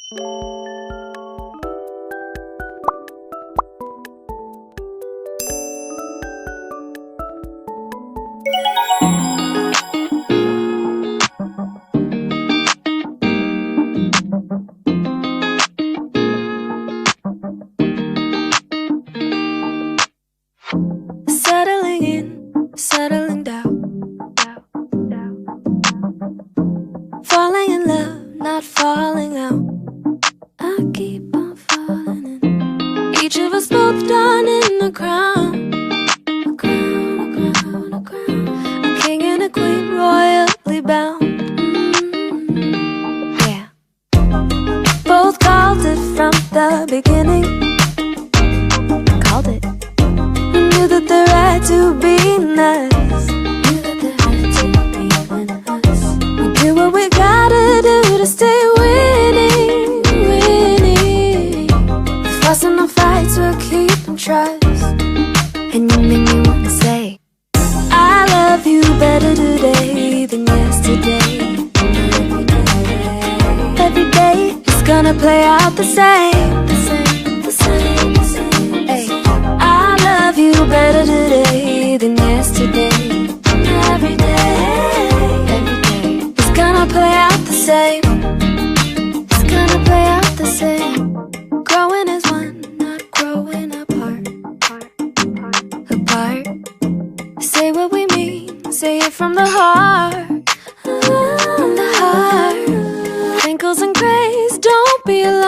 Settling in, settling down. Falling in love, not falling out. I keep on falling in. Each of us both done in a crown. A crown, a crown, a crown. A king and a queen, royally bound. Yeah. Both called it from the beginning. Called it. We knew that the right to be nice. Knew that the right to be us. We do what we gotta do to stay winning, winning. The fuss and the fights we're keeping trust. And you make me wanna say, I love you better today than yesterday. Every day it's gonna play out the same, the same, the same, the same. Hey, I love you better today than yesterday. Every day it's gonna play out the same. It's gonna play out the same. Growing as one, not growing apart. Apart. Say what we mean, say it from the heart. From the heart. Wrinkles and grays, don't be alarmed.